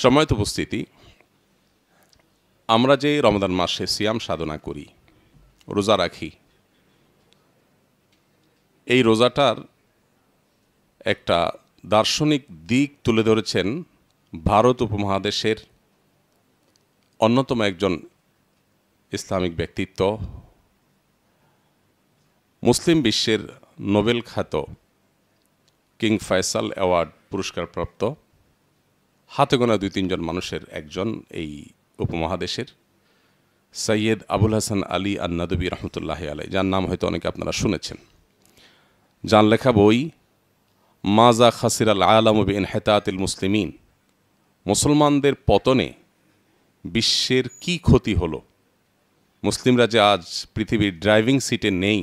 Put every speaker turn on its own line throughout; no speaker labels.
সম্মানিত উপস্থিতি, আমরা যে রমজান মাসে সিয়াম সাধনা করি, রোজা রাখি, এই রোজাটার একটা দার্শনিক দিক তুলে ধরেছেন ভারত উপমহাদেশের অন্যতম একজন ইসলামিক ব্যক্তিত্ব, মুসলিম বিশ্বের নোবেল খ্যাত কিং ফয়সাল অ্যাওয়ার্ড পুরস্কারপ্রাপ্ত হাতে গোনা 2-3 জন মানুষের একজন এই উপমহাদেশের সৈয়দ আবুল হাসান আলী আন-নাদবী রহমতুল্লাহ আলাই, যার নাম হয়তো অনেকে আপনারা শুনেছেন। যার লেখা বই মাজা খাসির আল আলাম বিইনহিতাতিল মুসলিমিন, মুসলমানদের পতনে বিশ্বের কি ক্ষতি হলো, মুসলিমরা যে আজ পৃথিবীর ড্রাইভিং সিটে নেই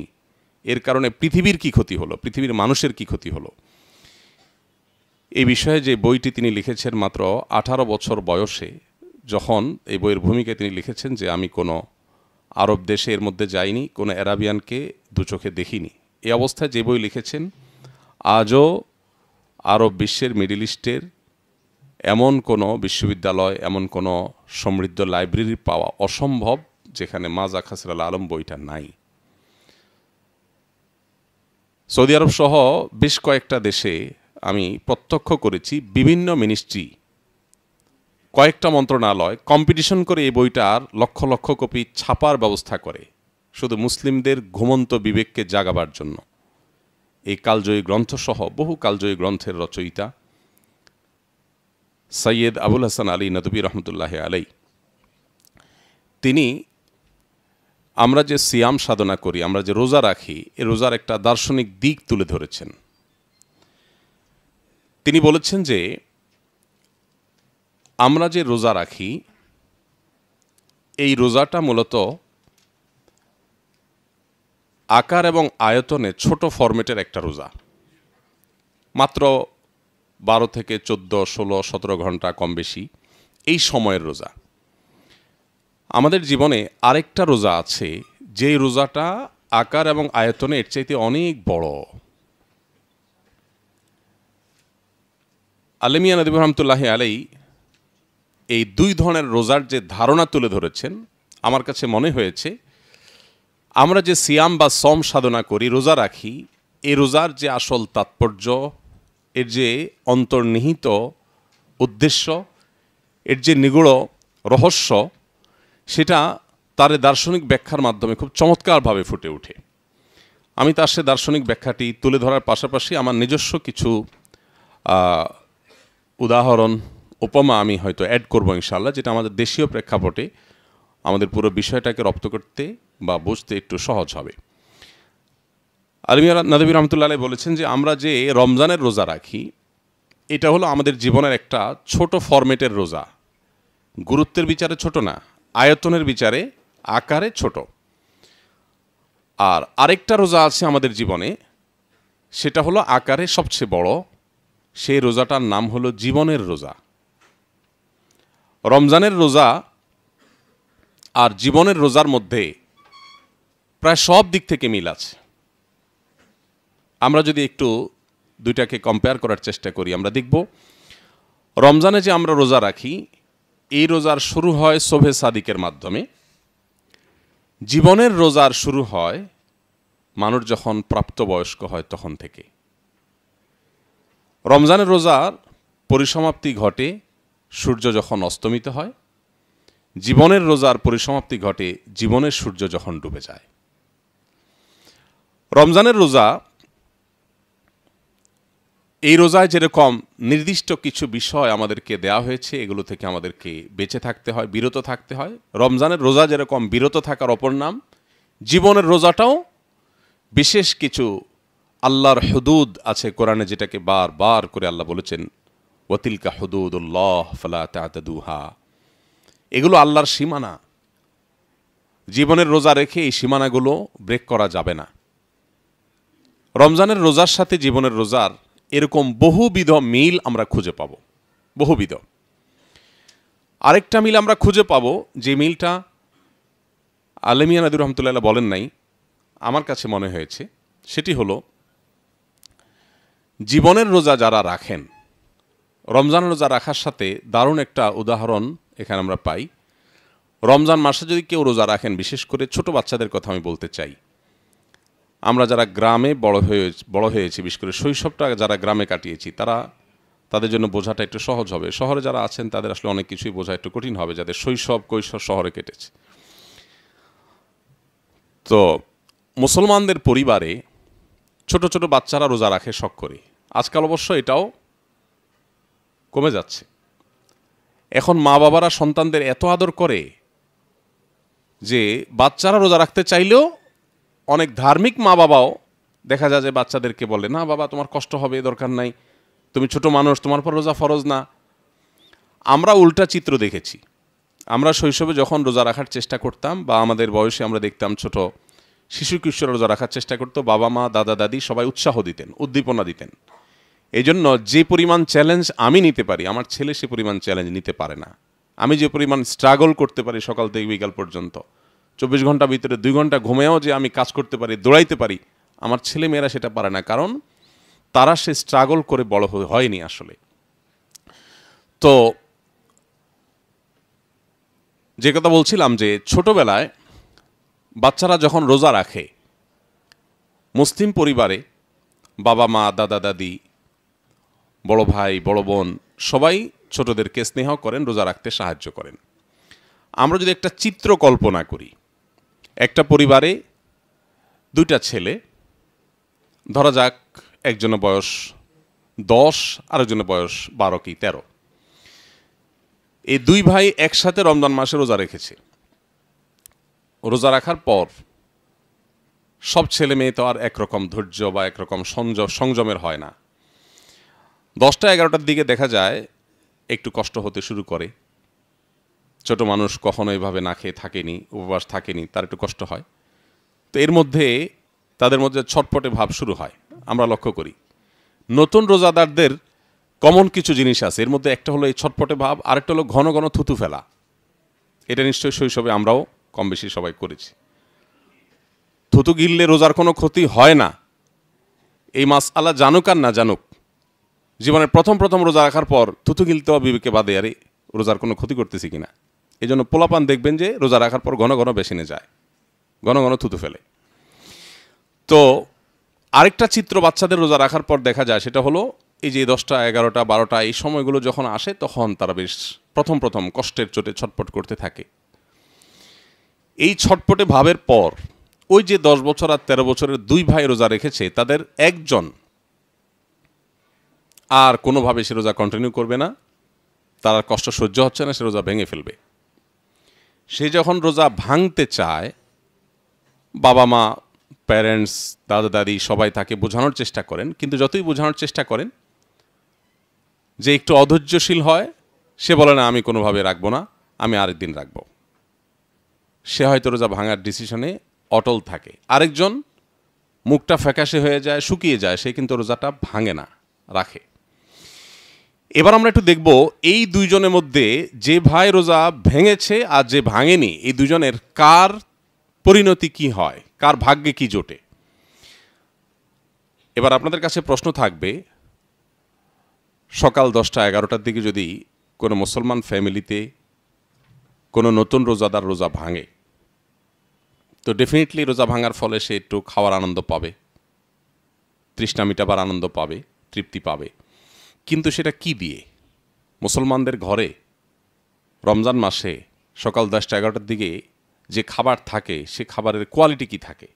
এর কারণে পৃথিবীর কি ক্ষতি হলো, পৃথিবীর মানুষের কি ক্ষতি হলো, এই বিষয়ে যে বইটি তিনি লিখেছেন মাত্র 18 বছর বয়সে, যখন এই বইয়ের ভূমিকায় তিনি লিখেছেন যে আমি কোনো আরব দেশে এর মধ্যে যাইনি, কোনো অ্যারাবিয়ানকে দু চোখে দেখিনি, এই অবস্থায় যে বই লিখেছেন আজও আরব বিশ্বের, মিডল ইস্টের এমন কোনো বিশ্ববিদ্যালয়, এমন কোনো সমৃদ্ধ লাইব্রেরি পাওয়া অসম্ভব যেখানে মাজা খাসির আল আলম বইটা নাই। সৌদি আরব সহ বেশ কয়েকটা দেশে আমি প্রত্যক্ষ করেছি বিভিন্ন মিনিস্ট্রি, কয়েকটা মন্ত্রণালয় কম্পিটিশন করে এই বইটার লক্ষ লক্ষ কপি ছাপার ব্যবস্থা করে, শুধু মুসলিমদের ঘুমন্ত বিবেককে জাগাবার জন্য। এই কালজয়ী গ্রন্থসহ বহু কালজয়ী গ্রন্থের রচয়িতা সৈয়দ আবুল হাসান আলী নদবী রহমতুল্লাহ আলাই, তিনি আমরা যে সিয়াম সাধনা করি, আমরা যে রোজা রাখি, এই রোজার একটা দার্শনিক দিক তুলে ধরেছেন। তিনি বলেছেন যে আমরা যে রোজা রাখি, এই রোজাটা মূলত আকার এবং আয়তনে ছোট ফরম্যাটের একটা রোজা, মাত্র 12 থেকে 14, 16, 17 ঘন্টা কম বেশি এই সময়ের রোজা। আমাদের জীবনে আরেকটা রোজা আছে, যেই রোজাটা আকার এবং আয়তনে এর চাইতে অনেক বড়। আলেমিয়া নদী রহমতুল্লাহ আলাই এই 2 ধরনের রোজার যে ধারণা তুলে ধরেছেন, আমার কাছে মনে হয়েছে আমরা যে সিয়াম বা সম সাধনা করি, রোজা রাখি, এই রোজার যে আসল তাৎপর্য, এর যে অন্তর্নিহিত উদ্দেশ্য, এর যে নিগূঢ় রহস্য, সেটা তার দার্শনিক ব্যাখ্যার মাধ্যমে খুব চমৎকারভাবে ফুটে ওঠে। আমি তার সে দার্শনিক ব্যাখ্যাটি তুলে ধরার পাশাপাশি আমার নিজস্ব কিছু উদাহরণ, উপমা আমি হয়তো অ্যাড করবো ইনশাআল্লাহ, যেটা আমাদের দেশীয় প্রেক্ষাপটে আমাদের পুরো বিষয়টাকে রপ্ত করতে বা বুঝতে একটু সহজ হবে। আলিমিয়া নদবী রহমতুল্লাহ আলাই বলেছেন যে আমরা যে রমজানের রোজা রাখি, এটা হলো আমাদের জীবনের একটা ছোট ফরম্যাটের রোজা, গুরুত্বের বিচারে ছোট না, আয়তনের বিচারে আকারে ছোট। আর আরেকটা রোজা আছে আমাদের জীবনে, সেটা হলো আকারে সবচেয়ে বড়, সেই রোজাটার নাম হলো জীবনের রোজা। রমজানের রোজা আর জীবনের রোজার মধ্যে প্রায় সব দিক থেকে মিল আছে। আমরা যদি একটু দুইটাকে কম্পেয়ার করার চেষ্টা করি, আমরা দেখব রমজানে যে আমরা রোজা রাখি, এই রোজার শুরু হয় শোভে সাদিকের মাধ্যমে। জীবনের রোজার শুরু হয় মানুষ যখন প্রাপ্তবয়স্ক হয় তখন থেকে। রমজানের রোজার পরিসমাপ্তি ঘটে সূর্য যখন অস্তমিত হয়, জীবনের রোজার পরিসমাপ্তি ঘটে জীবনের সূর্য যখন ডুবে যায়। রমজানের রোজা, এই রোজায় যেরকম নির্দিষ্ট কিছু বিষয় আমাদেরকে দেয়া হয়েছে, এগুলো থেকে আমাদেরকে বেঁচে থাকতে হয়, বিরত থাকতে হয়। রমজানের রোজা যেরকম বিরত থাকার অপর নাম, জীবনের রোজাটাও বিশেষ কিছু আল্লাহর হুদুদ আছে কোরআনে, যেটাকে বারবার করে আল্লাহ বলেছেন ওয়াতিলকা হুদুদুল্লাহ ফালা তা'তাদুহা, এগুলো আল্লাহর সীমানা। জীবনের রোজা রেখে এই সীমানাগুলো ব্রেক করা যাবে না। রমজানের রোজার সাথে জীবনের রোজার এরকম বহুবিধ মিল আমরা খুঁজে পাব, বহুবিধ। আরেকটা মিল আমরা খুঁজে পাব, যে মিলটা আলেমিয়া নদী রহমতুল্লাহ বলেন নাই, আমার কাছে মনে হয়েছে, সেটি হলো জীবনের রোজা যারা রাখেন রমজান রোজা রাখার সাথে দারুণ একটা উদাহরণ এখানে আমরা পাই। রমজান মাসে যদি কেউ রোজা রাখেন, বিশেষ করে ছোট বাচ্চাদের কথা আমি বলতে চাই। আমরা যারা গ্রামে বড় হয়েছি, বিশেষ করে শৈশবটা যারা গ্রামে কাটিয়েছি, তাদের জন্য বোঝাটা একটু সহজ হবে। শহরে যারা আছেন তাদের আসলে অনেক কিছুই বোঝা একটু কঠিন হবে, যাদের শৈশব কৈশোর শহরে কেটেছে। তো মুসলমানদের পরিবারে ছোট ছোট বাচ্চারা রোজা রাখে শখ করে। আজকাল অবশ্য এটাও কমে যাচ্ছে। এখন মা বাবারা সন্তানদের এত আদর করে যে বাচ্চারা রোজা রাখতে চাইলেও অনেক ধার্মিক মা বাবাও দেখা যায় যে বাচ্চাদেরকে বলে, না বাবা তোমার কষ্ট হবে, দরকার নাই, তুমি ছোট মানুষ, তোমার পর রোজা ফরজ না। আমরা উল্টা চিত্র দেখেছি। আমরা শৈশবে যখন রোজা রাখার চেষ্টা করতাম, বা আমাদের বয়সে আমরা দেখতাম ছোট শিশু কিশোর রোজা রাখার চেষ্টা করতো, বাবা মা দাদা দাদি সবাই উৎসাহ দিতেন, উদ্দীপনা দিতেন। এই জন্য যে পরিমাণ চ্যালেঞ্জ আমি নিতে পারি, আমার ছেলে সে পরিমাণ চ্যালেঞ্জ নিতে পারে না। আমি যে পরিমাণ স্ট্রাগল করতে পারি সকাল থেকে বিকাল পর্যন্ত, 24 ঘন্টার ভিতরে 2 ঘন্টা ঘুমেও যে আমি কাজ করতে পারি, দৌড়াইতে পারি, আমার ছেলে মেয়েরা সেটা পারে না, কারণ তারা সে স্ট্রাগল করে বড় হয়নি আসলে। তো যে কথা বলছিলাম, যে ছোটবেলায় বাচ্চারা যখন রোজা রাখে, মুসলিম পরিবারে বাবা মা দাদা দাদি বড় ভাই বড় বোন সবাই ছোটদেরকে স্নেহ করেন, রোজা রাখতে সাহায্য করেন। আমরা যদি একটা চিত্র কল্পনা করি, একটা পরিবারে 2টা ছেলে, ধরা যাক একজনের বয়স 10, আরেকজনের বয়স 12 কি 13। এই 2 ভাই একসাথে রমজান মাসে রোজা রেখেছে। রোজা রাখার পর সব ছেলে মেয়ে তো আর একরকম ধৈর্য বা একরকম সংযমের হয় না। 10টা 11টার দিকে দেখা যায় একটু কষ্ট হতে শুরু করে। ছোট মানুষ কখনো এভাবে না খেয়ে থাকেনি, উপবাস থাকেনি, তার একটু কষ্ট হয়। তো এর মধ্যে তাদের মধ্যে ছটপটে ভাব শুরু হয়। আমরা লক্ষ্য করি নতুন রোজাদারদের কমন কিছু জিনিস আছে, এর মধ্যে একটা হলো এই ছটপটে ভাব, আরেকটা হলো ঘন ঘন থুতু ফেলা। এটা নিশ্চয়ই শৈশবে আমরাও কম বেশি সবাই করেছি। থুতু গিললে রোজার কোনো ক্ষতি হয় না, এই মাসআলা জানুক আর না জানুক, জীবনের প্রথম রোজা রাখার পর থুতু গিলতেও বিবেকে বাদে, আরে রোজার কোনো ক্ষতি করতেছি কিনা। এই জন্য পোলাপান দেখবেন যে রোজা রাখার পর ঘন ঘন বেসিনে যায়, ঘন ঘন থুতু ফেলে। তো আরেকটা চিত্র বাচ্চাদের রোজা রাখার পর দেখা যায়, সেটা হলো এই যে 10টা 11টা 12টা এই সময়গুলো যখন আসে, তখন তারা বেশ প্রথম কষ্টের চোটে ছটপট করতে থাকে। এই ছটপটে ভাবের পর ওই যে 10 বছর আর 13 বছরের 2 ভাই রোজা রেখেছে, তাদের একজন আর কোনোভাবে সে রোজা কন্টিনিউ করবে না, তার আর কষ্ট সহ্য হচ্ছে না, সে রোজা ভেঙে ফেলবে। সে যখন রোজা ভাঙতে চায়, বাবা মা প্যারেন্টস দাদা দাদি সবাই তাকে বোঝানোর চেষ্টা করেন, কিন্তু যতই বোঝানোর চেষ্টা করেন, যে একটু অধৈর্যশীল হয়, সে বলে না আমি কোনোভাবে রাখবো না, আমি আরেকদিন রাখবো। সে হয়তো রোজা ভাঙার ডিসিশনে অটল থাকে। আরেকজন মুখটা ফ্যাকাশে হয়ে যায়, শুকিয়ে যায়, সে কিন্তু রোজাটা ভাঙে না, রাখে। এবার আমরা একটু দেখব এই 2 জনের মধ্যে যে ভাই রোজা ভেঙেছে আর যে ভাঙেনি, এই 2 জনের কার পরিণতি কি হয়, কার ভাগ্যে কি জোটে। এবার আপনাদের কাছে প্রশ্ন থাকবে, সকাল 10টা 11টার দিকে যদি কোনো মুসলমান ফ্যামিলিতে কোনো নতুন রোজাদার রোজা ভাঙে, তো ডেফিনেটলি রোজা ভাঙার ফলে সে একটু খাওয়ার আনন্দ পাবে, তৃষ্ণা মিটাবার আনন্দ পাবে, তৃপ্তি পাবে। কিন্তু সেটা কি দিয়ে? মুসলমানদের ঘরে রমজান মাসে সকাল 10টা 11টার দিকে যে খাবার থাকে, সে খাবারের কোয়ালিটি কি থাকে?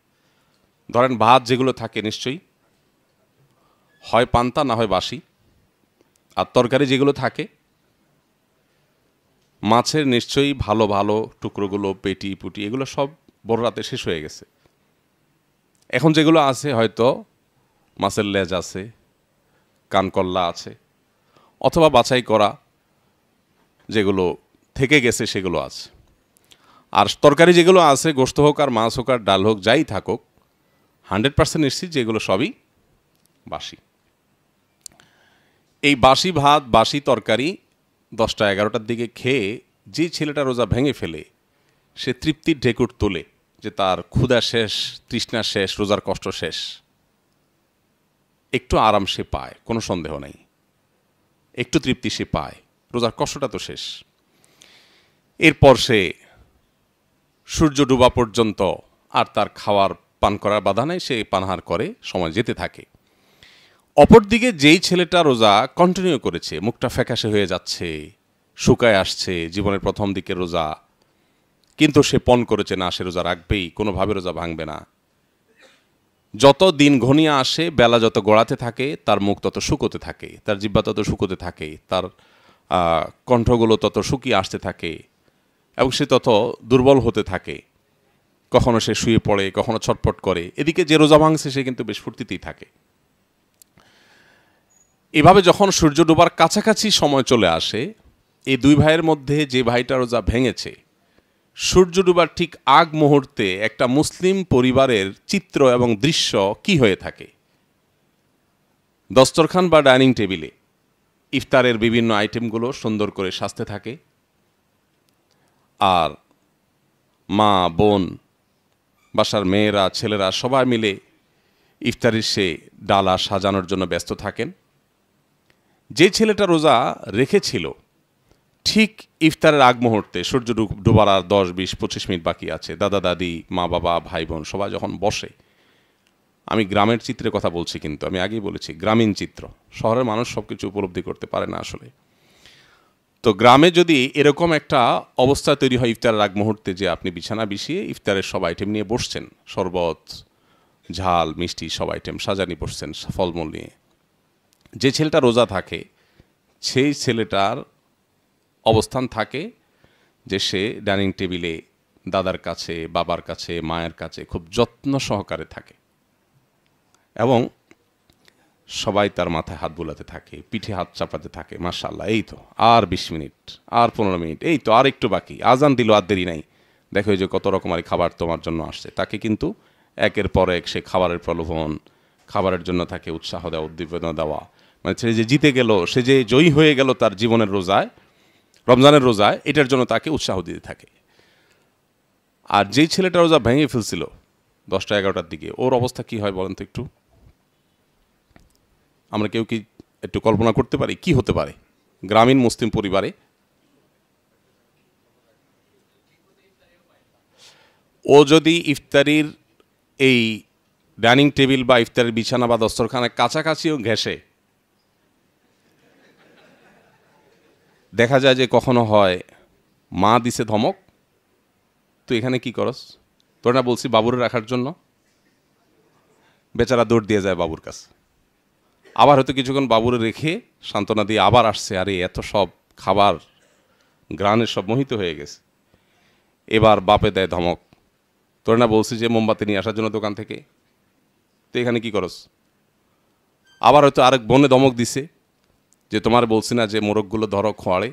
ধরেন ভাত যেগুলো থাকে, নিশ্চয়ই হয় পান্তা না হয় বাসি। আর তরকারি যেগুলো থাকে, মাছের নিশ্চয়ই ভালো ভালো টুকরোগুলো, পেটি পুটি, এগুলো সব বড় রাতে শেষ হয়ে গেছে। এখন যেগুলো আছে, হয়তো মাছের লেজ আছে, কানকল্লা আছে, অথবা বাছাই করা যেগুলো থেকে গেছে সেগুলো আছে। আর তরকারি যেগুলো আছে, গোশত হোক আর মাছ হোক আর ডাল হোক, যাই থাকুক, 100% নিশ্চিত যে এগুলো সবই বাসি। এই বাসি ভাত বাসি তরকারি 10টা 11টার দিকে খেয়ে যে ছেলেটা রোজা ভেঙে ফেলে, সে তৃপ্তির ঢেকুর তোলে যে তার ক্ষুধা শেষ, তৃষ্ণা শেষ, রোজার কষ্ট শেষ। একটু আরাম সে পায়, কোনো সন্দেহ নেই। একটু তৃপ্তি সে পায়, রোজার কষ্টটা তো শেষ। এরপর সে সূর্য ডোবা পর্যন্ত আর তার খাওয়ার পান করার বাধা নেই, সে পানাহার করে, সময় যেতে থাকে। অপরদিকে যেই ছেলেটা রোজা কন্টিনিউ করেছে, মুখটা ফ্যাকাশে হয়ে যাচ্ছে, শুকায় আসছে, জীবনের প্রথম দিকে রোজা, কিন্তু সে পণ করেছে না সে রোজা রাখবেই, কোনোভাবে রোজা ভাঙবে না। যত দিন ঘনিয়ে আসে, বেলা যত গড়াতে থাকে, তার মুখ তত শুকোতে থাকে, তার জিহ্বা তত শুকোতে থাকে, তার কণ্ঠগুলো তত শুকিয়ে আসতে থাকে এবং সে তত দুর্বল হতে থাকে। কখনো সে শুয়ে পড়ে, কখনো ছটপট করে। এদিকে যে রোজা ভাঙছে সে কিন্তু বেশ ফুর্তিতেই থাকে। এভাবে যখন সূর্য ডোবার কাছাকাছি সময় চলে আসে, এই দুই ভাইয়ের মধ্যে যে ভাইটা রোজা ভেঙেছে, সূর্য ডোবার ঠিক আগ মুহূর্তে একটা মুসলিম পরিবারের চিত্র এবং দৃশ্য কি হয়ে থাকে। দস্তরখান বা ডাইনিং টেবিলে ইফতারের বিভিন্ন আইটেমগুলো সুন্দর করে সাজতে থাকে, আর মা, বোন, বাসার মেয়েরা, ছেলেরা সবাই মিলে ইফতারির সে ডালা সাজানোর জন্য ব্যস্ত থাকেন। যে ছেলেটা রোজা রেখেছিল, ঠিক ইফতারের আগ মুহূর্তে সূর্য ডোবার আর 10, 20, 25 মিনিট বাকি আছে, দাদা দাদি, মা বাবা, ভাই বোন সবাই যখন বসে, আমি গ্রামের চিত্রের কথা বলছি, কিন্তু আমি আগেই বলেছি গ্রামীণ চিত্র, শহরের মানুষ সব কিছু উপলব্ধি করতে পারে না আসলে। তো গ্রামে যদি এরকম একটা অবস্থা তৈরি হয় ইফতারের আগ মুহূর্তে, যে আপনি বিছানা বিছিয়ে ইফতারের সব আইটেম নিয়ে বসছেন, শরবত, ঝাল, মিষ্টি সব আইটেম সাজানি বসছেন ফলমূল নিয়ে, যে ছেলেটা রোজা থাকে সেই ছেলেটার অবস্থান থাকে যে সে ডাইনিং টেবিলে দাদার কাছে, বাবার কাছে, মায়ের কাছে খুব যত্ন সহকারে থাকে এবং সবাই তার মাথায় হাত বুলাতে থাকে, পিঠে হাত চাপাতে থাকে। মাশাআল্লাহ, এই তো আর 20 মিনিট, আর 15 মিনিট, এই তো আর একটু বাকি, আজান দিল, আর দেরি নাই, দেখো এই যে কত রকমারি খাবার তোমার জন্য আসছে। তাকে কিন্তু একের পর এক সে খাবারের প্রলোভন, খাবারের জন্য তাকে উৎসাহ দেওয়া, উদ্দীপনা দেওয়া, মানে সে যে জিতে গেল, সে যে জয়ী হয়ে গেল তার জীবনের রোজায়, রমজানের রোজায়, এটার জন্য তাকে উৎসাহ দিতে থাকে। আর যেই ছেলেটা রোজা ভেঙে ফেলছিল 10টা 11টার দিকে, ওর অবস্থা কি হয় বলেন তো একটু? আমরা কেউ কি একটু কল্পনা করতে পারি কি হতে পারে গ্রামীণ মুসলিম পরিবারে? ও যদি ইফতারির এই ডাইনিং টেবিল বা ইফতারের বিছানা বা দস্তরখানার কাছাকাছিও ঘেঁষে, দেখা যায় যে কখনো হয় মা দিছে ধমক, তুই এখানে কি করস, তোর না বলছি বাবুরে রাখার জন্য, বেচারা দৌড় দিয়ে যায় বাবুর কাছে। আবার হয়তো কিছুক্ষণ বাবুরে রেখে সান্ত্বনা দিয়ে আবার আসছে, আরে এত সব খাবার গ্রানের সব মোহিত হয়ে গেছে। এবার বাপে দেয় ধমক, তোর না বলছি যে মোমবাতি নিয়ে আসার জন্য দোকান থেকে, তো এখানে কি করস। আবার হয়তো আরেক বোনে ধমক দিছে যে তোমার বলছি না যে মোরগগুলো ধরো খোয়াড়ে,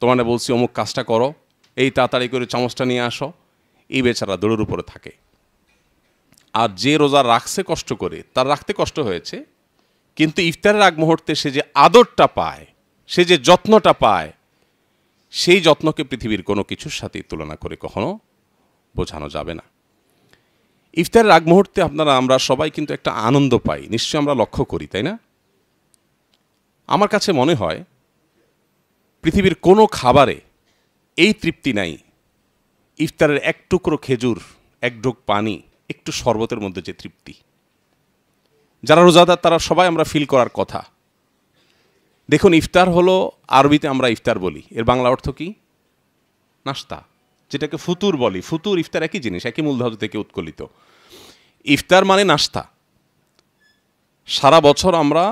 তোমার না বলছি অমুক কাজটা করো, এই তাড়াতাড়ি করে চামচটা নিয়ে আসো। এই বেচারা দৌড়ের উপরে থাকে। আর যে রোজা রাখছে কষ্ট করে, তার রাখতে কষ্ট হয়েছে, কিন্তু ইফতারের আগ মুহূর্তে সে যে আদরটা পায়, সে যে যত্নটা পায়, সেই যত্নকে পৃথিবীর কোনো কিছুর সাথে তুলনা করে কখনো বোঝানো যাবে না। ইফতারের আগ মুহূর্তে আমরা সবাই কিন্তু একটা আনন্দ পাই, নিশ্চয়ই আমরা লক্ষ্য করি, তাই না? আমার কাছে মনে হয় পৃথিবীর কোনো খাবারে এই তৃপ্তি নাই ইফতারের এক টুকরো খেজুর, এক ঢোক পানি, একটু শরবতের মধ্যে যে তৃপ্তি। যারা রোজাদার তারা সবাই আমরা ফিল করার কথা। দেখুন, ইফতার হলো, আরবিতে আমরা ইফতার বলি, এর বাংলা অর্থ কি? নাস্তা, যেটাকে ফুতুর বলি। ফুতুর ইফতার একই জিনিস, একই মূলধাতু থেকে উৎকলিত। ইফতার মানে নাস্তা। সারা বছর আমরা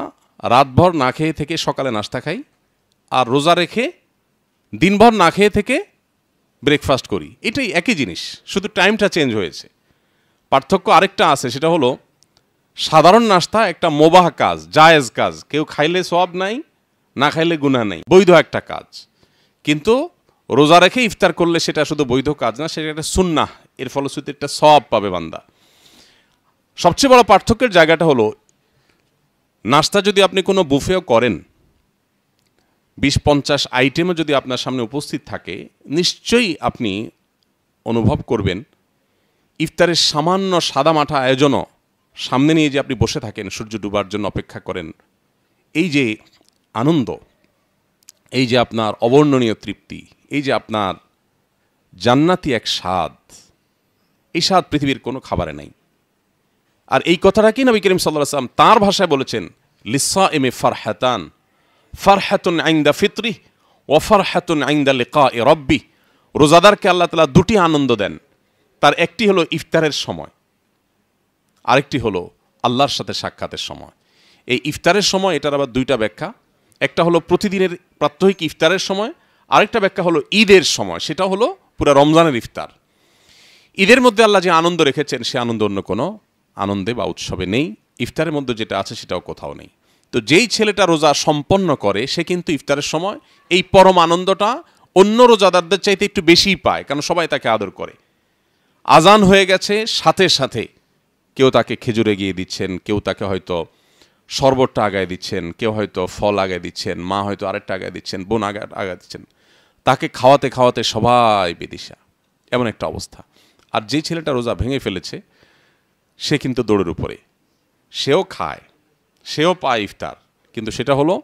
রাতভর না খেয়ে থেকে সকালে নাস্তা খাই, আর রোজা রেখে দিনভর না খেয়ে থেকে ব্রেকফাস্ট করি। এটাই একই জিনিস, শুধু টাইমটা চেঞ্জ হয়েছে। পার্থক্য আরেকটা আছে, সেটা হলো সাধারণ নাস্তা একটা মোবাহ কাজ, জায়েজ কাজ, কেউ খাইলে সওয়াব নাই, না খাইলে গুনাহ নাই, বৈধ একটা কাজ। কিন্তু রোজা রেখে ইফতার করলে সেটা শুধু বৈধ কাজ না, সেটা একটা সুন্নাহ, এর ফলশ্রুতিতে একটা সওয়াব পাবে বান্দা। সবচেয়ে বড় পার্থক্যের জায়গাটা হলো, নাস্তা যদি আপনি কোনো বুফেও করেন, 20-50 আইটেমও যদি আপনার সামনে উপস্থিত থাকে, নিশ্চয়ই আপনি অনুভব করবেন ইফতারের সামান্য সাদামাঠা আয়োজনও সামনে নিয়ে যে আপনি বসে থাকেন, সূর্য ডুবার জন্য অপেক্ষা করেন, এই যে আনন্দ, এই যে আপনার অবর্ণনীয় তৃপ্তি, এই যে আপনার জান্নাতি এক স্বাদ, এই স্বাদ পৃথিবীর কোনো খাবারে নাই। আর এই কথাটাকেই নবী করিম সাল্লাল্লাহু আলাইহি ওয়াসাল্লাম তাঁর ভাষায় বলেছেন, লিসাইমি ফারহাতান, ফারহাতুন ইনদা ফিতরি ওয়া ফারহাতুন ইনদা লিকাই রাব্বি। রোজাদারকে আল্লাহ তাআলা দুটি আনন্দ দেন, তার একটি হলো ইফতারের সময়, আরেকটি হলো আল্লাহর সাথে সাক্ষাতের সময়। এই ইফতারের সময়, এটার আবার দুইটা ব্যাখ্যা। একটা হলো প্রতিদিনের প্রাত্যহিক ইফতারের সময়, আরেকটা ব্যাখ্যা হলো ঈদের সময়, সেটা হলো পুরো রমজানের ইফতার। ঈদের মধ্যে আল্লাহ যে আনন্দ রেখেছেন, সে আনন্দ অন্য কোনো আনন্দে বা উৎসবে নেই। ইফতারের মধ্যে যেটা আছে সেটাও কোথাও নেই। তো যেই ছেলেটা রোজা সম্পন্ন করে, সে কিন্তু ইফতারের সময় এই পরম আনন্দটা অন্য রোজাদারদের চাইতে একটু বেশিই পায়, কারণ সবাই তাকে আদর করে। আজান হয়ে গেছে, সাথে সাথে কেউ তাকে খেজুর এগিয়ে দিচ্ছেন, কেউ তাকে হয়তো শরবতটা আগায় দিচ্ছেন, কেউ হয়তো ফল আগায় দিচ্ছেন, মা হয়তো আরেকটা আগায় দিচ্ছেন, বোন আগায় দিচ্ছেন। তাকে খাওয়াতে খাওয়াতে সবাই বেদিশা, এমন একটা অবস্থা। আর যে ছেলেটা রোজা ভেঙে ফেলেছে, সে কিন্তু দৌড়ের উপরে, সেও খায়, সেও পায় ইফতার, কিন্তু সেটা হলো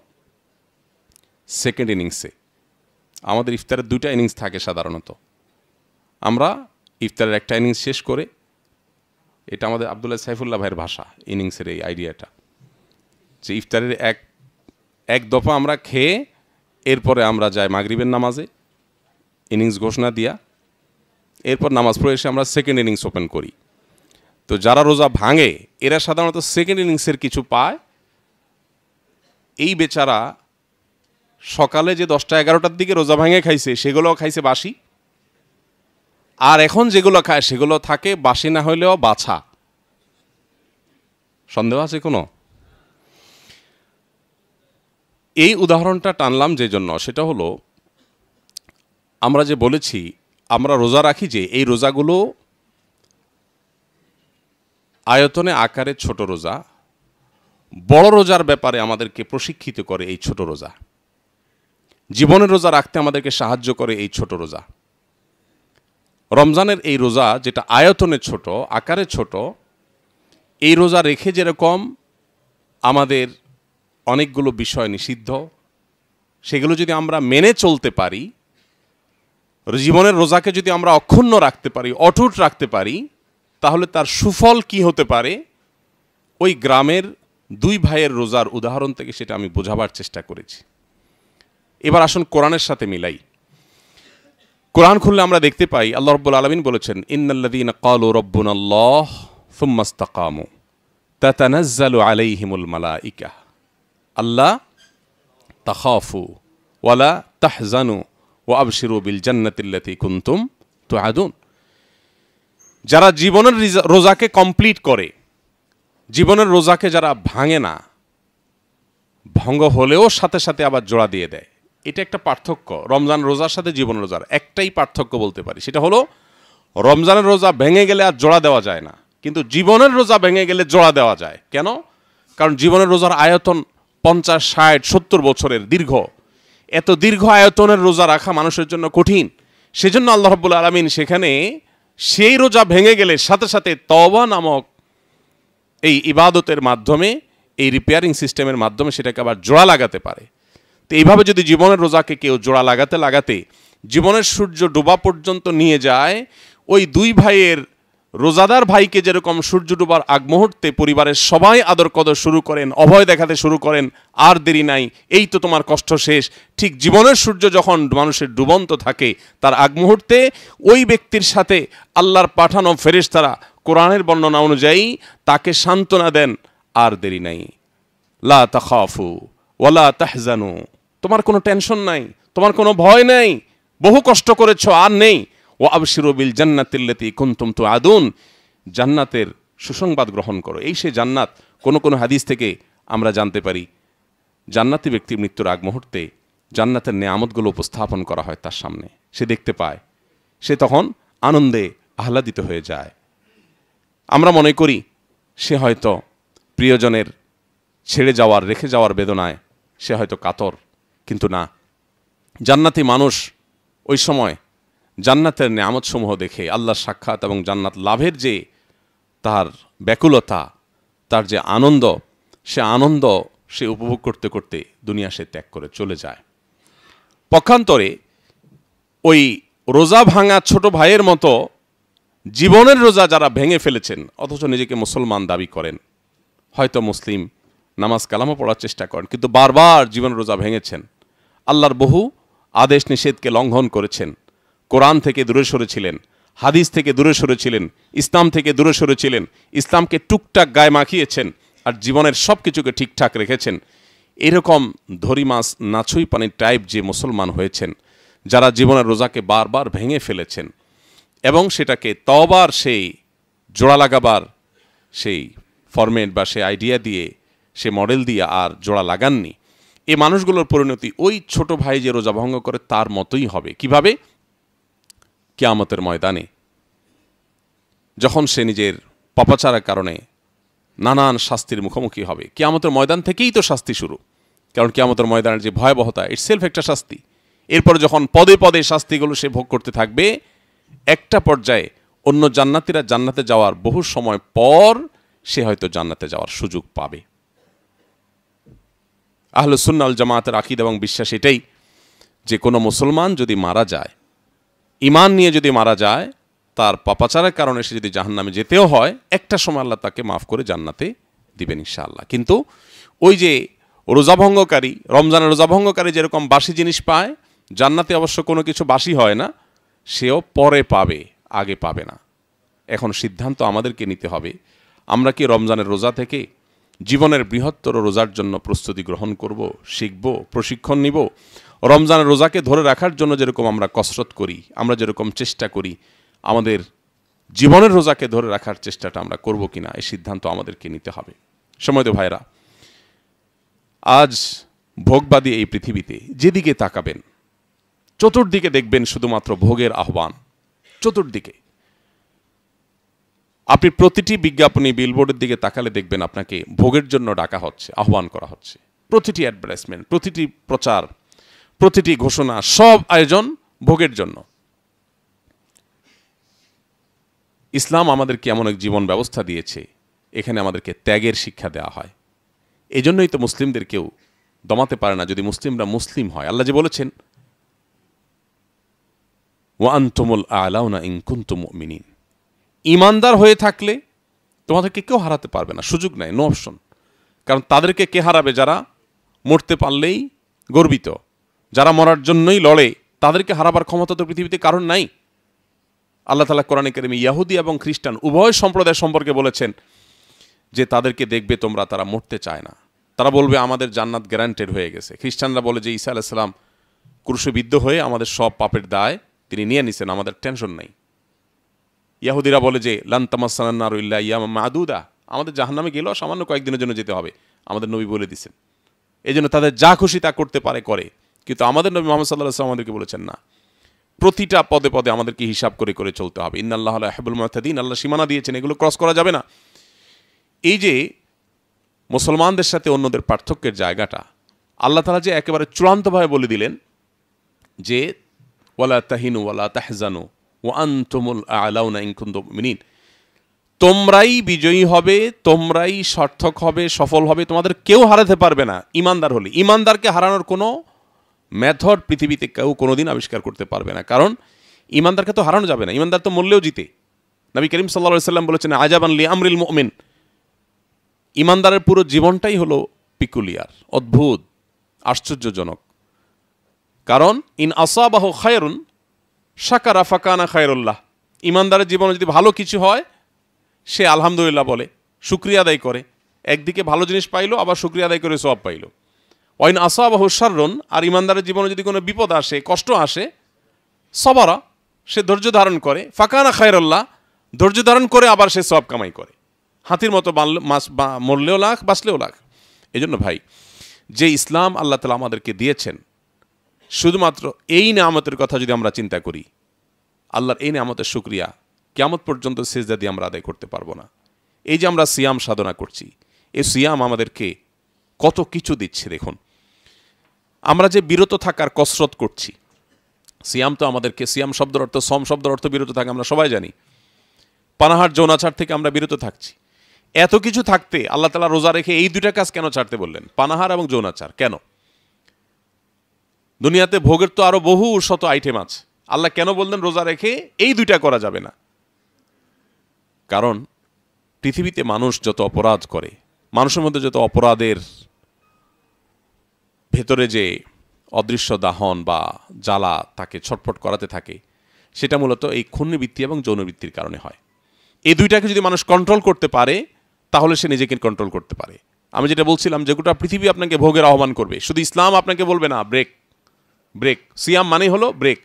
সেকেন্ড ইনিংসে। আমাদের ইফতারের দুইটা ইনিংস থাকে সাধারণত। আমরা ইফতারের একটা ইনিংস শেষ করে, এটা আমাদের আব্দুল্লাহ সাইফুল্লাহ ভাইয়ের ভাষা, ইনিংসের এই আইডিয়াটা, যে ইফতারের এক দফা আমরা খেয়ে এরপরে আমরা যাই মাগরিবের নামাজে, ইনিংস ঘোষণা দিয়া, এরপর নামাজ পড়ে এসে আমরা সেকেন্ড ইনিংস ওপেন করি। তো যারা রোজা ভাঙে, এরা সাধারণত সেকেন্ড ইনিংসের কিছু পায়। এই বেচারা সকালে যে 10টা-11টার দিকে রোজা ভাঙে খাইছে, সেগুলোও খাইছে বাসি, আর এখন যেগুলো খায় সেগুলো থাকে বাসি না হইলেও বাছা। সন্দেহ আছে কোনো? এই উদাহরণটা টানলাম যে জন্য, সেটা হলো আমরা যে বলেছি আমরা রোজা রাখি, যে এই রোজাগুলো আয়তনে আকারে ছোট রোজা, বড় রোজার ব্যাপারে আমাদেরকে প্রশিক্ষিত করে এই ছোট রোজা, জীবনের রোজা রাখতে আমাদেরকে সাহায্য করে এই ছোট রোজা। রমজানের এই রোজা যেটা আয়তনে ছোট, আকারে ছোট, এই রোজা রেখে যেরকম আমাদের অনেকগুলো বিষয় নিষিদ্ধ, সেগুলো যদি আমরা মেনে চলতে পারি, জীবনের রোজাকে যদি আমরা অক্ষুণ্ণ রাখতে পারি, অটুট রাখতে পারি, তাহলে তার সুফল কি হতে পারে, ওই গ্রামের দুই ভাইয়ের রোজার উদাহরণ থেকে সেটা আমি বোঝাবার চেষ্টা করেছি। এবার আসুন কোরআনের সাথে মিলাই। কোরআন খুললে আমরা দেখতে পাই আল্লাহ রাব্বুল আলামিন বলেছেন, ইন্নাল্লাযীনা ক্বালু রাব্বুনাল্লাহ সুম্মা ইসতাকামু তাতানাজ্জালু আলাইহিমুল মালাইকা আল্লা তাখাফু ওয়ালা তাহজানু ওয়া আবশিরু বিল জান্নাতিল্লাতী কুনতুম তুআদুন। যারা জীবনের রোজাকে কমপ্লিট করে, জীবনের রোজাকে যারা ভাঙে না, ভঙ্গ হলেও সাথে সাথে আবার জোড়া দিয়ে দেয়, এটা একটা পার্থক্য। রমজান রোজার সাথে জীবন রোজার একটাই পার্থক্য বলতে পারি, সেটা হলো রমজানের রোজা ভেঙে গেলে আর জোড়া দেওয়া যায় না, কিন্তু জীবনের রোজা ভেঙে গেলে জোড়া দেওয়া যায়। কেন? কারণ জীবনের রোজার আয়তন 50, 60, 70 বছরের দীর্ঘ। এত দীর্ঘ আয়তনের রোজা রাখা মানুষের জন্য কঠিন। সেজন্য আল্লাহ রাব্বুল আলামিন সেখানে সেই রোজা ভেঙে গেলে সাথে সাথে তওবা নামক এই ইবাদতের মাধ্যমে, এই রিপেয়ারিং সিস্টেমের মাধ্যমে সেটাকে আবার জোড়া লাগাতে পারে। তো এইভাবে যদি জীবনের রোজাকে কেউ জোড়া লাগাতে লাগাতে জীবনের সূর্য ডোবা পর্যন্ত নিয়ে যায়, ওই দুই ভাইয়ের রোজাদার ভাইকে যেরকম সূর্য ডোবার আগ মুহূর্তে পরিবারের সবাই আদর কদর শুরু করেন, অভয় দেখাতে শুরু করেন, আর দেরি নাই, এই তো তোমার কষ্ট শেষ, ঠিক জীবনের সূর্য যখন মানুষের ডুবন্ত থাকে, তার আগ মুহূর্তে ওই ব্যক্তির সাথে আল্লাহর পাঠানো ফেরেশতারা কোরআনের বর্ণনা অনুযায়ী তাকে সান্ত্বনা দেন, আর দেরি নাই, লা তাখাফু ওয়ালা তাহজানু, তোমার কোনো টেনশন নাই, তোমার কোনো ভয় নাই, বহু কষ্ট করেছো আর নেই, ওয়া আবশিরু বিল জান্নাতিল্লাতী কুনতুম তুআদুন, জান্নাতের সুসংবাদ গ্রহণ করো। এই সে জান্নাত। কোন কোন হাদিস থেকে আমরা জানতে পারি, জান্নাতি ব্যক্তির মৃত্যুর আগ মুহূর্তে জান্নাতের নেয়ামতগুলো উপস্থাপন করা হয় তার সামনে, সে দেখতে পায়, সে তখন আনন্দে আহ্লাদিত হয়ে যায়। আমরা মনে করি সে হয়তো প্রিয়জনের ছেড়ে যাওয়ার, রেখে যাওয়ার বেদনায় সে হয়তো কাতর, কিন্তু না, জান্নাতি মানুষ ওই সময় জান্নাতের নেয়ামতসমূহ দেখে আল্লাহর সাক্ষাৎ এবং জান্নাত লাভের যে তার ব্যাকুলতা, তার যে আনন্দ, সে আনন্দ সে উপভোগ করতে করতে দুনিয়া সে ত্যাগ করে চলে যায়। পক্ষান্তরে ওই রোজা ভাঙা ছোট ভাইয়ের মতো জীবনের রোজা যারা ভেঙে ফেলেছেন অথচ নিজেকে মুসলমান দাবি করেন, হয়তো মুসলিম, নামাজ কালামও পড়ার চেষ্টা করেন, কিন্তু বারবার জীবনের রোজা ভেঙেছেন, আল্লাহর বহু আদেশ নিষেধকে লঙ্ঘন করেছেন, কোরআন থেকে দূরে সরেছিলেন, হাদিস থেকে দূরে সরেছিলেন, ইসলাম থেকে দূরে সরেছিলেন, ইসলামকে টুকটাক গায়ে মাখিয়েছেন আর জীবনের সব কিছুকে ঠিকঠাক রেখেছেন, এরকম ধরি মাছ নাছুই পানির টাইপ যে মুসলমান হয়েছেন, যারা জীবনের রোজাকে বারবার ভেঙে ফেলেছেন এবং সেটাকে তওবার সেই জোড়া লাগাবার সেই ফরম্যাট বা সেই আইডিয়া দিয়ে সে মডেল দিয়ে আর জোড়া লাগাননি, এই মানুষগুলোর পরিণতি ওই ছোট ভাই যে রোজা ভঙ্গ করে তার মতোই হবে। কিভাবে? কিয়ামতের ময়দানে যখন সে নিজের পাপাচারের কারণে নানান শাস্তির মুখোমুখি হবে। কিয়ামতের ময়দান থেকেই তো শাস্তি শুরু, কারণ কিয়ামতের ময়দানের যে ভয়াবহতা ইটসেলফ একটা শাস্তি। এরপর যখন পদে পদে শাস্তিগুলো সে ভোগ করতে থাকবে, একটা পর্যায়ে অন্য জান্নাতীরা জান্নাতে যাওয়ার বহু সময় পর সে হয়তো জান্নাতে যাওয়ার সুযোগ পাবে। আহলে সুন্নাহ ওয়াল জামাতের আকীদা এবং বিশ্বাস এটাই যে কোনো মুসলমান যদি মারা যায়, ঈমান নিয়ে যদি মারা যায়, তার পাপাচারের কারণে সে যদি জাহান্নামে যেতেও হয়, একটা সময় আল্লাহ তাকে মাফ করে জান্নাতে দিবেন ইনশাআল্লাহ। কিন্তু ওই যে রোজাভঙ্গকারী, রমজানের রোজাভঙ্গকারী যেরকম বাসি জিনিস পায়, জান্নাতে অবশ্য কোনো কিছু বাসি হয় না, সেও পরে পাবে, আগে পাবে না। এখন সিদ্ধান্ত আমাদেরকে নিতে হবে, আমরা কি রমজানের রোজা থেকে জীবনের বৃহত্তর রোজার জন্য প্রস্তুতি গ্রহণ করব, শিখব, প্রশিক্ষণ নিব? রমজানের রোজাকে ধরে রাখার জন্য যেরকম আমরা কসরত করি, আমরা যেরকম চেষ্টা করি, আমাদের জীবনের রোজাকে ধরে রাখার চেষ্টাটা আমরা করব কিনা, এই সিদ্ধান্ত আমাদেরকে নিতে হবে। সময়ত ভাইরা, আজ ভোগবাদী এই পৃথিবীতে যেদিকে তাকাবেন, চতুর্দিকে দেখবেন শুধুমাত্র ভোগের আহ্বান। চতুর্দিকে আপনি প্রতিটি বিজ্ঞাপনী বিলবোর্ডের দিকে তাকালে দেখবেন আপনাকে ভোগের জন্য ডাকা হচ্ছে, আহ্বান করা হচ্ছে। প্রতিটি অ্যাডভার্টাইজমেন্ট, প্রতিটি প্রচার, প্রতিটি ঘোষণা, সব আয়োজন ভোগের জন্য। ইসলাম আমাদেরকে এমন এক জীবন ব্যবস্থা দিয়েছে, এখানে আমাদেরকে ত্যাগের শিক্ষা দেওয়া হয়। এই জন্যই তো মুসলিমদের কেউ দমাতে পারে না যদি মুসলিমরা মুসলিম হয়। আল্লাহ যে বলেছেন, ওয়া আনতুমুল আ'লাউনা ইন কুনতুম মুমিনিন, ঈমানদার হয়ে থাকলে তোমাদেরকে কেউ হারাতে পারবে না, সুযোগ নাই, নো অপশন। কারণ তাদেরকে কে হারাবে? যারা মরতে পারলেই গর্বিত, যারা মরার জন্যই লড়ে, তাদেরকে হারাবার ক্ষমতা তো পৃথিবীতে কারণ নাই। আল্লাহ তাআলা কোরআনে কারিমে ইহুদি এবং খ্রিস্টান উভয় সম্প্রদায় সম্পর্কে বলেছেন যে তাদেরকে দেখবে তোমরা, তারা মরতে চায় না, তারা বলবে আমাদের জান্নাত গ্যারান্টেড হয়ে গেছে। খ্রিস্টানরা বলে যে ঈসা আলাইহিস সালাম ক্রুশবিদ্ধ হয়ে আমাদের সব পাপের দায় তিনি নিয়ে নিছেন, আমাদের টেনশন নাই। ইহুদিরা বলে যে লান তামাসসানান নারু ইল্লা আইয়ামান মা'দুদা, আমাদের জাহান্নামে গেলেও সামান্য কয়েকদিনের জন্য যেতে হবে, আমাদের নবী বলে দিয়েছেন। এই জন্য তাদের যা খুশি তা করতে পারে করে। কিন্তু আমাদের নবী মুহাম্মদ সাল্লাল্লাহু আলাইহি ওয়াসাল্লাম আমাদেরকে বলেছেন না, প্রতিটা পদে পদে আমাদেরকে হিসাব করে করে চলতে হবে। ইন্নাল্লাহা লা ইউহিব্বুল মু'তাদিন, আল্লাহ সীমানা দিয়েছেন, এগুলো ক্রস করা যাবে না। এই যে মুসলমানদের সাথে অন্যদের পার্থক্যের জায়গাটা আল্লাহ তাআলা যে একেবারে চূড়ান্তভাবে বলে দিলেন যে ওয়ালা তাহিনু ওয়ালা তাহজানু ওয়া আনতুমুল আ'লাউনা ইন কুনতুম মুমিনিন, তোমরাই বিজয়ী হবে, তোমরাই সার্থক হবে, সফল হবে, তোমাদের কেউ হারাতে পারবে না ঈমানদার হলে। ঈমানদারকে হারানোর কোনো মেথড পৃথিবীতে কেউ কোনোদিন আবিষ্কার করতে পারবে না, কারণ ঈমানদারকে তো হারানো যাবে না, ঈমানদার তো মরলেও জিতে। নবী করিম সাল্লাল্লাহু আলাইহি ওয়াসাল্লাম বলেছেন আজাবান লি আমরিল মুমিন, ঈমানদারের পুরো জীবনটাই হলো পিকুলিয়ার, অদ্ভুত, আশ্চর্যজনক। কারণ ইন আসাবাহু খায়রুন শাকারা ফাকানা খায়রুল্লাহ, ঈমানদারের জীবনে যদি ভালো কিছু হয় সে আলহামদুলিল্লাহ বলে, শুকরিয়া আদায় করে, একদিকে ভালো জিনিস পাইলো আবার শুকরিয়া আদায় করে সওয়াব পাইলো। ওয়াইন আসাবাহু শাররুন, আর ঈমানদারের জীবনে যদি কোনো বিপদ আসে, কষ্ট আসে, সবারা, সে ধৈর্য ধারণ করে, ফাকানা খায়রুল্লাহ, ধৈর্য ধারণ করে আবার সে সওয়াব কামাই করে। হাতির মতো মরলেও লাখ, বাঁচলেও লাখ। এই জন্য ভাই, যে ইসলাম আল্লাহ তাআলা আমাদেরকে দিয়েছেন, শুধুমাত্র এই নিয়ামতের কথা যদি আমরা চিন্তা করি, আল্লাহর এই নিয়ামতের শুকরিয়া কিয়ামত পর্যন্ত সিজদা দিয়ে আমরা আদায় করতে পারবো না। এই যে আমরা সিয়াম সাধনা করছি, এই সিয়াম আমাদেরকে কত কিছু দিচ্ছে। দেখুন, আমরা যে বিরত থাকার কসরত করছি, সিয়াম তো আমাদেরকে, সিয়াম শব্দের অর্থ, সম শব্দের অর্থ বিরত থাকা, আমরা সবাই জানি। পানাহার যৌনাচার থেকে আমরা বিরত থাকছি। এত কিছু থাকতে আল্লাহ তাআলা রোজা রেখে এই দুইটা কাজ কেন ছাড়তে বললেন? পানাহার এবং যৌনাচার কেন? দুনিয়াতে ভোগের তো আরো বহু শত আইটেম আছে, আল্লাহ কেন বললেন রোজা রেখে এই দুইটা করা যাবে না? কারণ পৃথিবীতে মানুষ যত অপরাধ করে, মানুষের মধ্যে যত অপরাধের ভেতরে যে অদৃশ্য দাহন বা জ্বালা তাকে ছটফট করাতে থাকে, সেটা মূলত এই খুন্নিবৃত্তি এবং যৌনবৃত্তির কারণে হয়। এই দুইটাকে যদি মানুষ কন্ট্রোল করতে পারে তাহলে সে নিজেকে কন্ট্রোল করতে পারে। আমি যেটা বলছিলাম যে গোটা পৃথিবী আপনাকে ভোগের আহ্বান করবে, শুধু ইসলাম আপনাকে বলবে না ব্রেক ব্রেক। সিয়াম মানে হলো ব্রেক।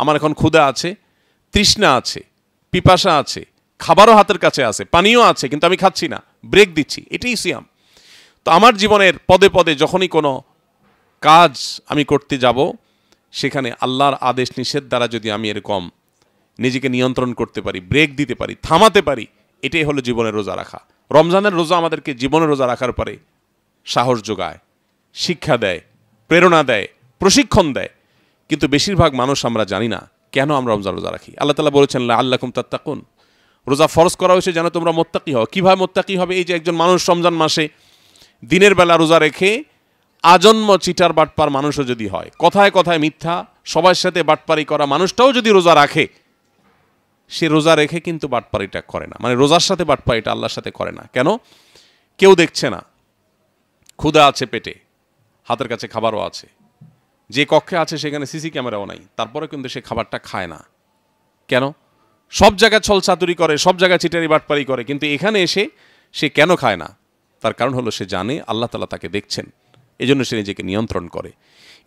আমার এখন ক্ষুধা আছে, তৃষ্ণা আছে, পিপাসা আছে, খাবারও হাতের কাছে আছে, পানিও আছে, কিন্তু আমি খাচ্ছি না, ব্রেক দিচ্ছি, এটাই সিয়াম। তো আমার জীবনের পদে পদে যখনই কোনো কাজ আমি করতে যাব, সেখানে আল্লাহর আদেশ নিষেধ দ্বারা যদি আমি এরকম নিজেকে নিয়ন্ত্রণ করতে পারি, ব্রেক দিতে পারি, থামাতে পারি, এটাই হলো জীবনের রোজা রাখা। রমজানের রোজা আমাদেরকে জীবনের রোজা রাখার পরে সাহস যোগায়, শিক্ষা দেয়, প্রেরণা দেয়, প্রশিক্ষণ দেয়। কিন্তু বেশিরভাগ মানুষ আমরা জানি না কেন আমরা রমজান রোজা রাখি। আল্লাহ তাআলা বলেছেন লাআল্লাকুম তাত্তাকুন, রোজা ফরজ করা হয়েছে যেন তোমরা মুত্তাকি হও। কিভাবে মুত্তাকি হবে? এই যে একজন মানুষ রমজান মাসে দিনের বেলা রোজা রেখে আজন্ম চিটার বাটপার মানুষও যদি হয়, কথায় কথায় মিথ্যা, সবার সাথে বাটপারি করা মানুষটাও যদি রোজা রাখে, সে রোজা রেখে কিন্তু বাটপারিটা করে না, মানে রোজার সাথে বাটপারিটা আল্লাহর সাথে করে না। কেন? কেউ দেখছে না, ক্ষুধা আছে পেটে, হাতের কাছে খাবারও আছে, যে কক্ষে আছে সেখানে সিসি ক্যামেরাও নাই, তারপরে কিন্তু সে খাবারটা খায় না। কেন? সব জায়গায় ছলচাতুরি করে, সব জায়গায় চিটারি বাটপারি করে, কিন্তু এখানে এসে সে কেন খায় না? তার কারণ হলো সে জানে আল্লাহ তাআলা তাকে দেখছেন, এই জন্য সে নিজেকে নিয়ন্ত্রণ করে।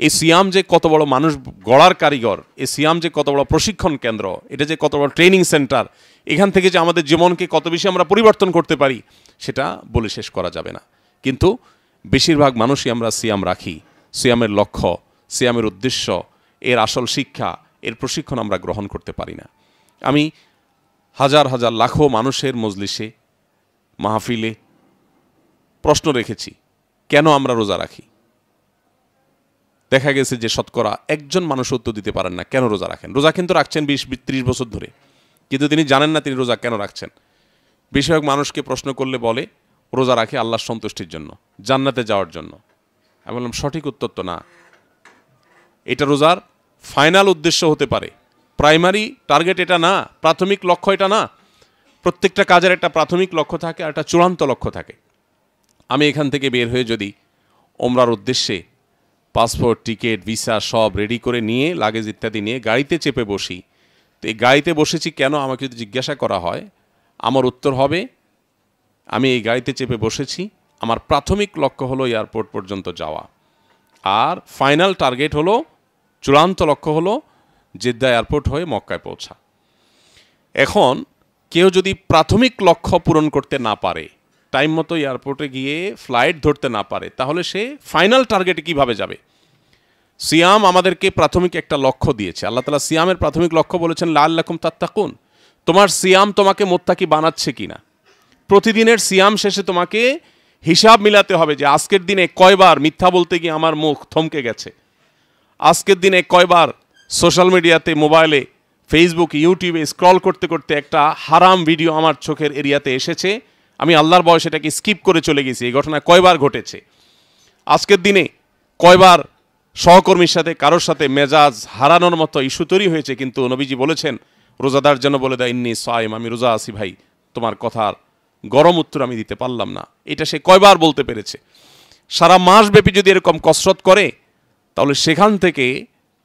এই সিয়াম যে কত বড় মানুষ গড়ার কারিগর, এই সিয়াম যে কত বড় প্রশিক্ষণ কেন্দ্র, এটা যে কত বড় ট্রেনিং সেন্টার, এখান থেকে যে আমাদের জীবনকে কত বেশি আমরা পরিবর্তন করতে পারি, সেটা বলে শেষ করা যাবে না। কিন্তু বেশিরভাগ মানুষই আমরা সিয়াম রাখি, সিয়ামের লক্ষ্য, সিয়ামের উদ্দেশ্য, এর আসল শিক্ষা, এর প্রশিক্ষণ আমরা গ্রহণ করতে পারি না। আমি হাজার হাজার লাখো মানুষের মজলিসে, মাহফিলে প্রশ্ন রেখেছি কেন আমরা রোজা রাখি। দেখা গেছে যে শতকরা একজন মানুষ উত্তর দিতে পারেন না কেন রোজা রাখেন। রোজা কিন্তু রাখছেন 20-30 বছর ধরে, কিন্তু তিনি জানেন না তিনি রোজা কেন রাখছেন। বেশিরভাগ মানুষকে প্রশ্ন করলে বলে রোজা রাখে আল্লাহর সন্তুষ্টির জন্য, জান্নাতে যাওয়ার জন্য। আমি বললাম সঠিক উত্তর তো না। এটা রোজার ফাইনাল উদ্দেশ্য হতে পারে, প্রাইমারি টার্গেট এটা না, প্রাথমিক লক্ষ্য এটা না। প্রত্যেকটা কাজের একটা প্রাথমিক লক্ষ্য থাকে আর একটা চূড়ান্ত লক্ষ্য থাকে। আমি এখান থেকে বের হয়ে যদি ওমরার উদ্দেশ্যে পাসপোর্ট, টিকিট, ভিসা সব রেডি করে নিয়ে, লাগেজ ইত্যাদি নিয়ে গাড়িতে চেপে বসি, তো এই গাড়িতে বসেছি কেন আমাকে যদি জিজ্ঞাসা করা হয়, আমার উত্তর হবে আমি এই গাড়িতে চেপে বসেছি, আমার প্রাথমিক লক্ষ্য হলো এয়ারপোর্ট পর্যন্ত যাওয়া, আর ফাইনাল টার্গেট হলো, চূড়ান্ত লক্ষ্য হলো জেদ্দা এয়ারপোর্ট হয়ে মক্কায় পৌঁছা। এখন কেউ যদি প্রাথমিক লক্ষ্য পূরণ করতে না পারে, টাইম মতো এয়ারপোর্টে গিয়ে ফ্লাইট ধরতে না পারে, তাহলে সে ফাইনাল টার্গেটে কিভাবে যাবে? সিয়াম আমাদেরকে প্রাথমিক একটা লক্ষ্য দিয়েছে। আল্লাহ তাআলা সিয়ামের প্রাথমিক লক্ষ্য বলেছেন লাআল্লাকুম তাত্তাকুন। তোমার সিয়াম তোমাকে মুত্তাকি বানাচ্ছে কিনা। প্রতিদিনের সিয়াম শেষে তোমাকে হিসাব মিলাতে হবে যে আজকের দিনে কয়বার মিথ্যা বলতে গিয়ে আমার মুখ থমকে গেছে, আজকের দিনে কয়বার সোশ্যাল মিডিয়াতে, মোবাইলে, ফেসবুক, ইউটিউবে স্ক্রল করতে করতে একটা হারাম ভিডিও আমার চোখের এরিয়াতে এসেছে, আমি আল্লাহর ভয়ে সেটাকে স্কিপ করে চলে গেছি। এই ঘটনা কয়বার ঘটেছে? আজকের দিনে কয়বার সহকর্মীর সাথে, কারোর সাথে মেজাজ হারানোর মতো ইস্যু তৈরি হয়েছে, কিন্তু নবীজি বলেছেন রোজাদার যেন বলে দেয় ইন্নী সাইম, আমি রোজা আছি ভাই, তোমার কথার গরম উত্তর আমি দিতে পারলাম না। এটা সে কয়বার বলতে পেরেছে? সারা মাস ব্যাপী যদি এরকম কসরত করে, তাহলে সেখান থেকে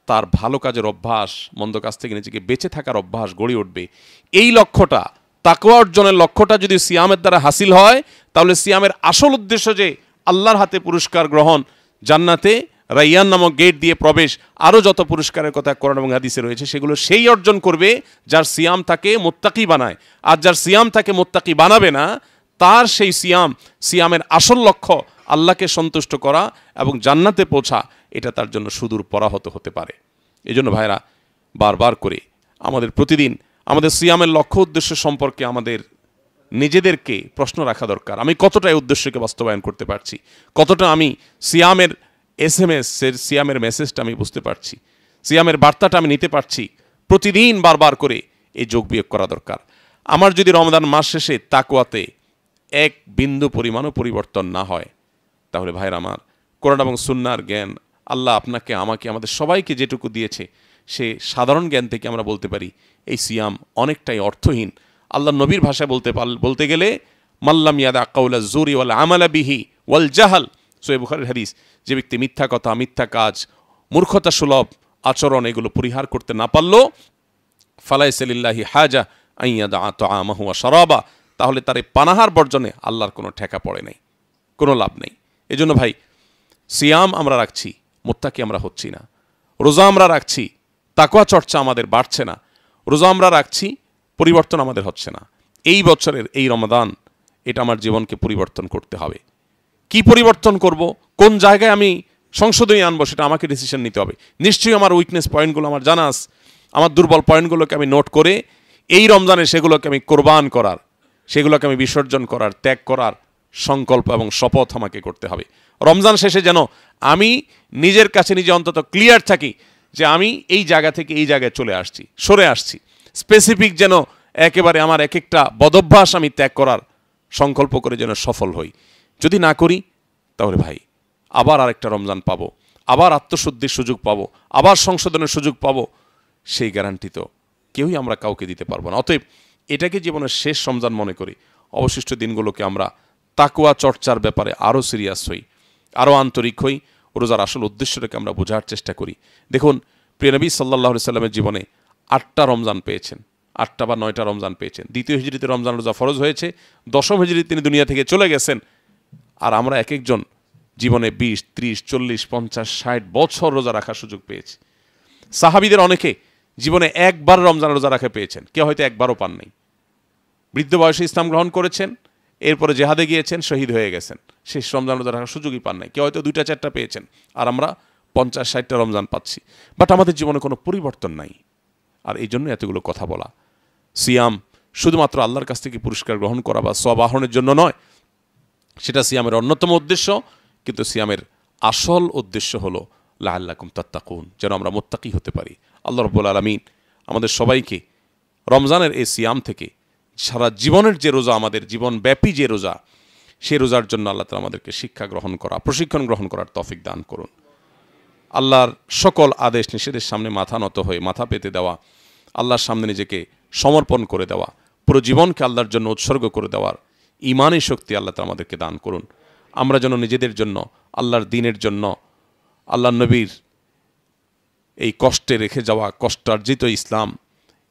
তার ভালো কাজের অভ্যাস, মন্দ কাজ থেকে নিজেকে বেঁচে থাকার অভ্যাস গড়ে উঠবে। এই লক্ষ্যটা, তাকওয়া অর্জনের লক্ষ্যটা যদি সিয়ামের দ্বারা হাসিল হয়, তাহলে সিয়ামের আসল উদ্দেশ্য যে আল্লাহর হাতে পুরস্কার গ্রহণ, জান্নাতে রাইয়ান নামক গেট দিয়ে প্রবেশ, আরও যত পুরস্কারের কথা কোরআন এবং হাদিসে রয়েছে, সেগুলো সেই অর্জন করবে যার সিয়াম তাকে মুত্তাকি বানায়। আর যার সিয়াম তাকে মুত্তাকি বানাবে না, তার সেই সিয়ামের আসল লক্ষ্য আল্লাহকে সন্তুষ্ট করা এবং জান্নাতে পৌঁছা, এটা তার জন্য সুদূর পরাহত হতে পারে। এই জন্য ভাইরা, বারবার করে আমাদের প্রতিদিন আমাদের সিয়ামের লক্ষ্য উদ্দেশ্য সম্পর্কে আমাদের নিজেদেরকে প্রশ্ন রাখা দরকার। আমি কতটা এই উদ্দেশ্যকে বাস্তবায়ন করতে পারছি, কতটা আমি সিয়ামের SMS এর, সিয়ামের মেসেজটা আমি বুঝতে পারছি, সিয়ামের বার্তাটা আমি নিতে পারছি। প্রতিদিন বারবার করে এই যোগ বিয়োগ করা দরকার। আমার যদি রমজান মাস শেষে তাকওয়াতে এক বিন্দু পরিমাণও পরিবর্তন না হয়, তাহলে ভাইরা আমার, কোরআন এবং সুন্নাহর জ্ঞান আল্লাহ আপনাকে, আমাকে, আমাদের সবাইকে যেটুকু দিয়েছে, সে সাধারণ জ্ঞান থেকে আমরা বলতে পারি এই সিয়াম অনেকটাই অর্থহীন। আল্লাহ নবীর ভাষায় বলতে গেলে মাল্লাম ইয়াদা কাউলা জুরি ওয়াল আমালা বিহি ওয়াল জাহাল, সহিহ বুখারীর হাদিস, যে ব্যক্তি মিথ্যা কথা, মিথ্যা কাজ, মূর্খতা সুলভ আচরণ এগুলো পরিহার করতে না পারলো, ফালাইসা লিল্লাহি হাজা আইয়াদা তাআমাহু ওয়া শারাবা, তাহলে তার এই পানাহার বর্জনে আল্লাহর কোনো ঠেকা পড়ে নাই, কোনো লাভ নেই। এজন্য ভাই, সিয়াম আমরা রাখছি, মুত্তাকি আমরা হচ্ছি না। রোজা আমরা রাখছি, তাকওয়া চর্চা আমাদের বাড়ছে না। রোজা আমরা রাখছি, পরিবর্তন আমাদের হচ্ছে না। এই বছরের এই রমাদান, এটা আমার জীবনকে পরিবর্তন করতে হবে। কি পরিবর্তন করব, কোন জায়গায় আমি সংশোধনী আনবো, সেটা আমাকে ডিসিশন নিতে হবে। নিশ্চয়ই আমার উইকনেস পয়েন্টগুলো আমার জানা আছে, আমার দুর্বল পয়েন্টগুলোকে আমি নোট করে এই রমজানে সেগুলোকে আমি কোরবান করার, সেগুলোকে আমি বিসর্জন করার, ত্যাগ করার সংকল্প এবং শপথ আমাকে করতে হবে। রমজান শেষে যেন আমি নিজের কাছে নিজে অন্তত ক্লিয়ার থাকি যে আমি এই জায়গা থেকে এই জায়গায় চলে আসছি, সরে আসছি। স্পেসিফিক যেন একেবারে আমার এক একটা বদভ্যাস আমি ত্যাগ করার সংকল্প করে যেন সফল হই। যদি না করি, তাহলে ভাই আবার আরেকটা রমজান পাবো, আবার আত্মশুদ্ধির সুযোগ পাবো, আবার সংশোধনের সুযোগ পাবো, সেই গ্যারান্টি তো কেউই আমরা কাউকে দিতে পারবো না। অতএব এটাকে জীবনের শেষ রমজান মনে করি। অবশিষ্ট দিনগুলোকে আমরা তাকওয়া চর্চার ব্যাপারে আরও সিরিয়াস হই, আরও আন্তরিক হই, রোজার আসল উদ্দেশ্যটাকে আমরা বোঝার চেষ্টা করি। দেখুন, প্রিয় নবী সাল্লাল্লাহু আলাইহি সাল্লামের জীবনে 8টা রমজান পেয়েছেন, 8টা বা 9টা রমজান পেয়েছেন। দ্বিতীয় হিজরিতে রমজান রোজা ফরজ হয়েছে, 10ম হিজরিতে তিনি দুনিয়া থেকে চলে গেছেন। আর আমরা এক একজন জীবনে 20, 30, 40, 50, 60 বছর রোজা রাখার সুযোগ পেয়েছি। সাহাবীদের অনেকে জীবনে একবার রমজান রোজা রাখা পেয়েছেন, কেউ হয়তো একবারও পান নাই। বৃদ্ধ বয়সে ইসলাম গ্রহণ করেছেন, এরপরে জেহাদে গিয়েছেন, শহীদ হয়ে গেছেন, শেষ রমজান রোজা রাখার সুযোগই পান নাই। কেউ হয়তো 2টা 4টা পেয়েছেন, আর আমরা 50-60টা রমজান পাচ্ছি। বাট আমাদের জীবনে কোনো পরিবর্তন নাই। আর এই জন্য এতগুলো কথা বলা। সিয়াম শুধুমাত্র আল্লাহর কাছ থেকে পুরস্কার গ্রহণ করা বা সওয়াব আহরণের জন্য নয়, সেটা সিয়ামের অন্যতম উদ্দেশ্য, কিন্তু সিয়ামের আসল উদ্দেশ্য হলো লাআল্লাকুম তাত্তাকুন, যেন আমরা মুত্তাকি হতে পারি। আল্লাহ রাব্বুল আলামিন আমাদের সবাইকে রমজানের এই সিয়াম থেকে সারা জীবনের যে রোজা, আমাদের জীবনব্যাপী যে রোজা, সেই রোজার জন্য আল্লাহ তাআলা আমাদেরকে শিক্ষা গ্রহণ করা, প্রশিক্ষণ গ্রহণ করার তৌফিক দান করুন। আল্লাহর সকল আদেশ নিষেধের সামনে মাথা নত হয়ে, মাথা পেতে দেওয়া, আল্লাহর সামনে নিজেকে সমর্পণ করে দেওয়া, পুরো জীবনকে আল্লাহর জন্য উৎসর্গ করে দেওয়ার ঈমানী শক্তি আল্লাহ তাআলা আমাদেরকে দান করুন। আমরা যেন নিজেদের জন্য, আল্লাহর দ্বীনের জন্য, আল্লাহর নবীর এই কষ্টে রেখে যাওয়া কষ্টার্জিত ইসলাম,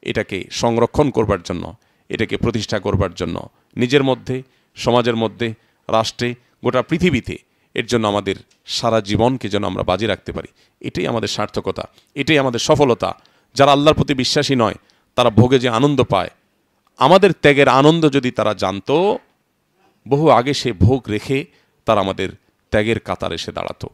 এটাকে সংরক্ষণ করবার জন্য, এটাকে প্রতিষ্ঠা করবার জন্য, নিজের মধ্যে, সমাজের মধ্যে, রাষ্ট্রে, গোটা পৃথিবীতে এর জন্য আমাদের সারা জীবনকে যেন আমরা বাজি রাখতে পারি। এটাই আমাদের সার্থকতা, এটাই আমাদের সফলতা। যারা আল্লাহর প্রতি বিশ্বাসী নয়, তারা ভোগে যে আনন্দ পায়, আমাদের ত্যাগের আনন্দ যদি তারা জানতো, বহু আগে সে ভোগ রেখে তারা আমাদের ত্যাগের কাতারে এসে দাঁড়াতো।